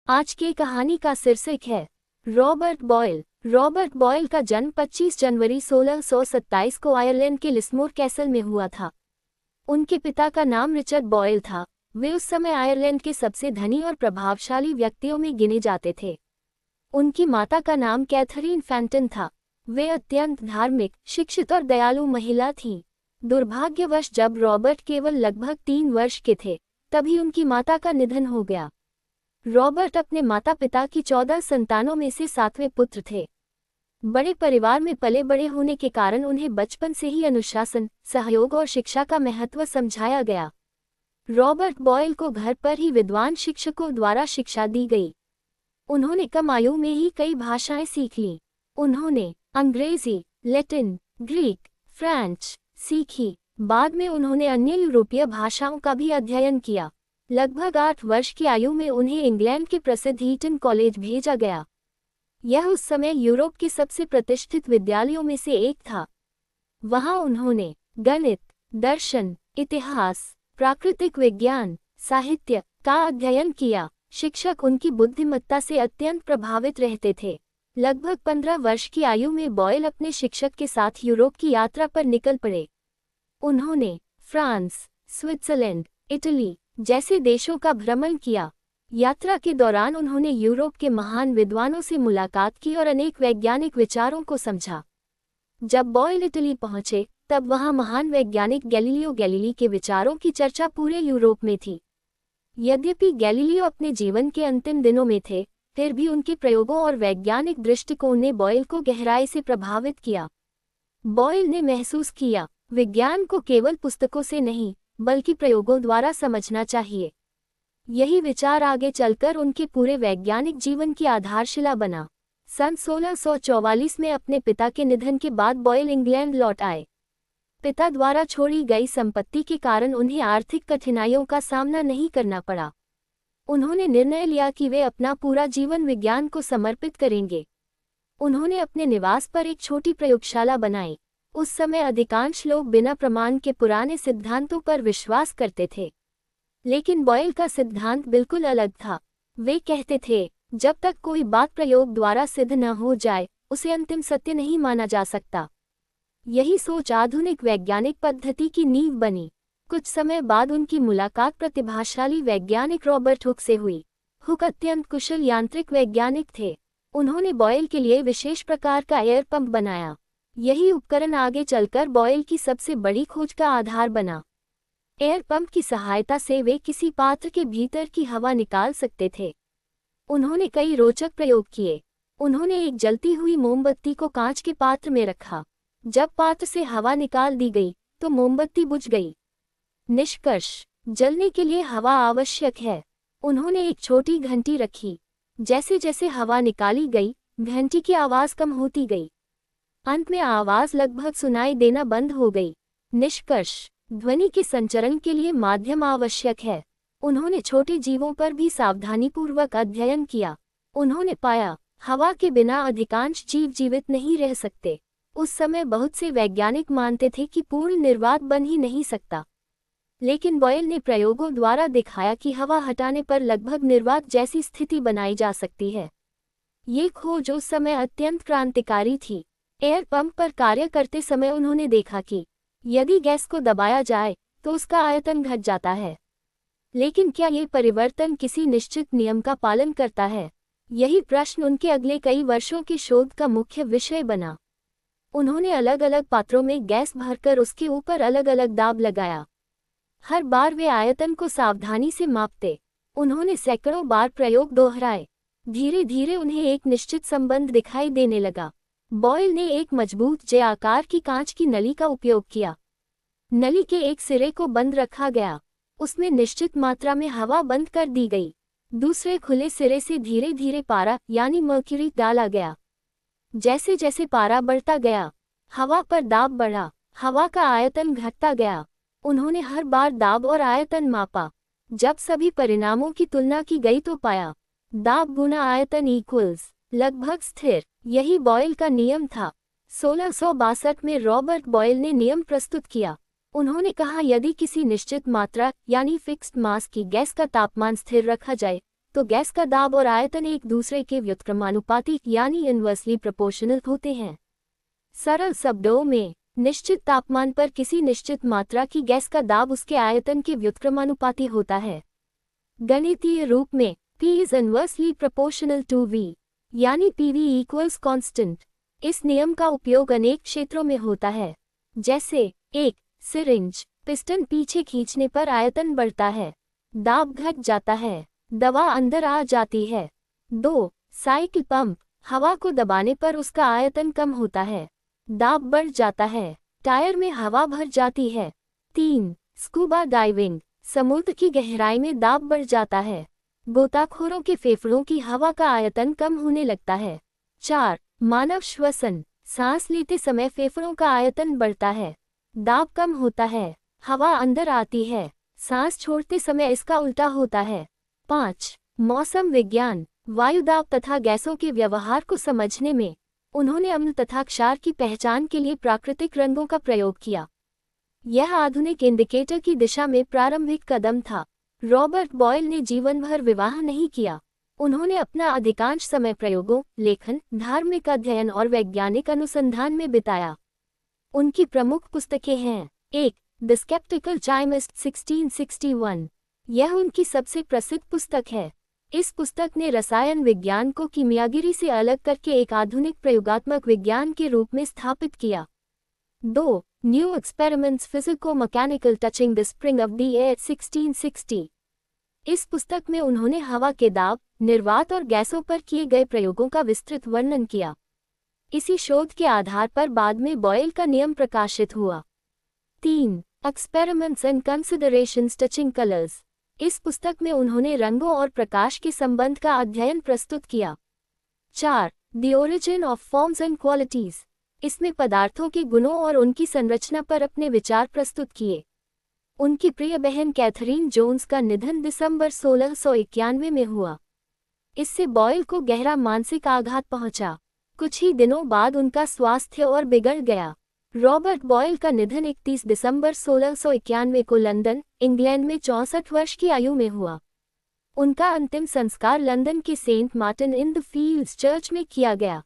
आज की कहानी का शीर्षक है रॉबर्ट बॉयल। रॉबर्ट बॉयल का जन्म 25 जनवरी 1627 को आयरलैंड के लिस्मोर कैसल में हुआ था। उनके पिता का नाम रिचर्ड बॉयल था। वे उस समय आयरलैंड के सबसे धनी और प्रभावशाली व्यक्तियों में गिने जाते थे। उनकी माता का नाम कैथरीन फैंटन था। वे अत्यंत धार्मिक, शिक्षित और दयालु महिला थीं। दुर्भाग्यवश जब रॉबर्ट केवल लगभग 3 वर्ष के थे तभी उनकी माता का निधन हो गया। रॉबर्ट अपने माता पिता की 14 संतानों में से 7वें पुत्र थे। बड़े परिवार में पले बड़े होने के कारण उन्हें बचपन से ही अनुशासन, सहयोग और शिक्षा का महत्व समझाया गया। रॉबर्ट बॉयल को घर पर ही विद्वान शिक्षकों द्वारा शिक्षा दी गई। उन्होंने कम आयु में ही कई भाषाएं सीख लीं। उन्होंने अंग्रेजी, लैटिन, ग्रीक, फ्रेंच सीखी। बाद में उन्होंने अन्य यूरोपीय भाषाओं का भी अध्ययन किया। लगभग 8 वर्ष की आयु में उन्हें इंग्लैंड के प्रसिद्ध ईटन कॉलेज भेजा गया। यह उस समय यूरोप के सबसे प्रतिष्ठित विद्यालयों में से एक था। वहां उन्होंने गणित, दर्शन, इतिहास, प्राकृतिक विज्ञान, साहित्य का अध्ययन किया। शिक्षक उनकी बुद्धिमत्ता से अत्यंत प्रभावित रहते थे। लगभग 15 वर्ष की आयु में बॉयल अपने शिक्षक के साथ यूरोप की यात्रा पर निकल पड़े। उन्होंने फ्रांस, स्विट्जरलैंड, इटली जैसे देशों का भ्रमण किया। यात्रा के दौरान उन्होंने यूरोप के महान विद्वानों से मुलाकात की और अनेक वैज्ञानिक विचारों को समझा। जब बॉयल इटली पहुंचे तब वहां महान वैज्ञानिक गैलीलियो गैलीली के विचारों की चर्चा पूरे यूरोप में थी। यद्यपि गैलीलियो अपने जीवन के अंतिम दिनों में थे, फिर भी उनके प्रयोगों और वैज्ञानिक दृष्टिकोण ने बॉयल को गहराई से प्रभावित किया। बॉयल ने महसूस किया, विज्ञान को केवल पुस्तकों से नहीं बल्कि प्रयोगों द्वारा समझना चाहिए। यही विचार आगे चलकर उनके पूरे वैज्ञानिक जीवन की आधारशिला बना। सन 1644 में अपने पिता के निधन के बाद बॉयल इंग्लैंड लौट आए। पिता द्वारा छोड़ी गई संपत्ति के कारण उन्हें आर्थिक कठिनाइयों का सामना नहीं करना पड़ा। उन्होंने निर्णय लिया कि वे अपना पूरा जीवन विज्ञान को समर्पित करेंगे। उन्होंने अपने निवास पर एक छोटी प्रयोगशाला बनाई। उस समय अधिकांश लोग बिना प्रमाण के पुराने सिद्धांतों पर विश्वास करते थे, लेकिन बॉयल का सिद्धांत बिल्कुल अलग था। वे कहते थे, जब तक कोई बात प्रयोग द्वारा सिद्ध न हो जाए, उसे अंतिम सत्य नहीं माना जा सकता। यही सोच आधुनिक वैज्ञानिक पद्धति की नींव बनी। कुछ समय बाद उनकी मुलाकात प्रतिभाशाली वैज्ञानिक रॉबर्ट हुक से हुई। हुक अत्यंत कुशल यांत्रिक वैज्ञानिक थे। उन्होंने बॉयल के लिए विशेष प्रकार का एयर पंप बनाया। यही उपकरण आगे चलकर बॉयल की सबसे बड़ी खोज का आधार बना। एयर पंप की सहायता से वे किसी पात्र के भीतर की हवा निकाल सकते थे। उन्होंने कई रोचक प्रयोग किए। उन्होंने एक जलती हुई मोमबत्ती को कांच के पात्र में रखा। जब पात्र से हवा निकाल दी गई तो मोमबत्ती बुझ गई। निष्कर्ष, जलने के लिए हवा आवश्यक है। उन्होंने एक छोटी घंटी रखी। जैसे जैसे हवा निकाली गई, घंटी की आवाज कम होती गई। अंत में आवाज लगभग सुनाई देना बंद हो गई। निष्कर्ष, ध्वनि के संचरण के लिए माध्यम आवश्यक है। उन्होंने छोटे जीवों पर भी सावधानीपूर्वक अध्ययन किया। उन्होंने पाया, हवा के बिना अधिकांश जीव जीवित नहीं रह सकते। उस समय बहुत से वैज्ञानिक मानते थे कि पूर्ण निर्वात बन ही नहीं सकता, लेकिन बॉयल ने प्रयोगों द्वारा दिखाया कि हवा हटाने पर लगभग निर्वात जैसी स्थिति बनाई जा सकती है। ये खोज उस समय अत्यंत क्रांतिकारी थी। एयर पंप पर कार्य करते समय उन्होंने देखा कि यदि गैस को दबाया जाए तो उसका आयतन घट जाता है, लेकिन क्या ये परिवर्तन किसी निश्चित नियम का पालन करता है? यही प्रश्न उनके अगले कई वर्षों की शोध का मुख्य विषय बना। उन्होंने अलग अलग पात्रों में गैस भरकर उसके ऊपर अलग अलग दाब लगाया। हर बार वे आयतन को सावधानी से मापते। उन्होंने सैकड़ों बार प्रयोग दोहराए। धीरे धीरे उन्हें एक निश्चित संबंध दिखाई देने लगा। बॉयल ने एक मजबूत जे आकार की कांच की नली का उपयोग किया। नली के एक सिरे को बंद रखा गया। उसमें निश्चित मात्रा में हवा बंद कर दी गई। दूसरे खुले सिरे से धीरे धीरे पारा यानी मर्क्यूरी डाला गया। जैसे जैसे पारा बढ़ता गया, हवा पर दाब बढ़ा, हवा का आयतन घटता गया। उन्होंने हर बार दाब और आयतन मापा। जब सभी परिणामों की तुलना की गई तो पाया, दाब गुना आयतन इक्वल्स लगभग स्थिर। यही बॉयल का नियम था। 1662 में रॉबर्ट बॉयल ने नियम प्रस्तुत किया। उन्होंने कहा, यदि किसी निश्चित मात्रा यानी फिक्स्ड मास की गैस का तापमान स्थिर रखा जाए तो गैस का दाब और आयतन एक दूसरे के व्युत्क्रमानुपाती यानी इनवर्सली प्रोपोर्शनल होते हैं। सरल शब्दों में, निश्चित तापमान पर किसी निश्चित मात्रा की गैस का दाब उसके आयतन के व्युत्क्रमानुपाती होता है। गणितीय रूप में P is inversely proportional to V, यानी PV equals constant। इस नियम का उपयोग अनेक क्षेत्रों में होता है, जैसे 1. सिरिंज, पिस्टन पीछे खींचने पर आयतन बढ़ता है, दाब घट जाता है, दवा अंदर आ जाती है। 2. साइकिल पंप, हवा को दबाने पर उसका आयतन कम होता है, दाब बढ़ जाता है, टायर में हवा भर जाती है। 3. स्कूबा डाइविंग, समुद्र की गहराई में दाब बढ़ जाता है, गोताखोरों के फेफड़ों की हवा का आयतन कम होने लगता है। 4. मानव श्वसन, सांस लेते समय फेफड़ों का आयतन बढ़ता है, दाब कम होता है, हवा अंदर आती है, सांस छोड़ते समय इसका उल्टा होता है। 5. मौसम विज्ञान, वायु दाब तथा गैसों के व्यवहार को समझने में उन्होंने अम्ल तथा क्षार की पहचान के लिए प्राकृतिक रंगों का प्रयोग किया। यह आधुनिक इंडिकेटर की दिशा में प्रारंभिक कदम था। रॉबर्ट बॉयल ने जीवन भर विवाह नहीं किया। उन्होंने अपना अधिकांश समय प्रयोगों, लेखन, धार्मिक अध्ययन और वैज्ञानिक अनुसंधान में बिताया। उनकी प्रमुख पुस्तकें हैं। 1. The sceptical chymist 1661। यह उनकी सबसे प्रसिद्ध पुस्तक है। इस पुस्तक ने रसायन विज्ञान को कीमियागिरी से अलग करके एक आधुनिक प्रयोगात्मक विज्ञान के रूप में स्थापित किया। 2. New experiments physico-mechanical touching the spring of the air 1660। इस पुस्तक में उन्होंने हवा के दाब, निर्वात और गैसों पर किए गए प्रयोगों का विस्तृत वर्णन किया। इसी शोध के आधार पर बाद में बॉयल का नियम प्रकाशित हुआ। 3. Experiments and considerations touching colours. इस पुस्तक में उन्होंने रंगों और प्रकाश के संबंध का अध्ययन प्रस्तुत किया। 4. The origin of forms and qualities. इसमें पदार्थों के गुणों और उनकी संरचना पर अपने विचार प्रस्तुत किए। उनकी प्रिय बहन कैथरीन जोन्स का निधन दिसंबर 1691 में हुआ। इससे बॉयल को गहरा मानसिक आघात पहुंचा। कुछ ही दिनों बाद उनका स्वास्थ्य और बिगड़ गया। रॉबर्ट बॉयल का निधन 31 दिसंबर 1691 को लंदन, इंग्लैंड में 64 वर्ष की आयु में हुआ। उनका अंतिम संस्कार लंदन के Saint Martin in the Fields church में किया गया।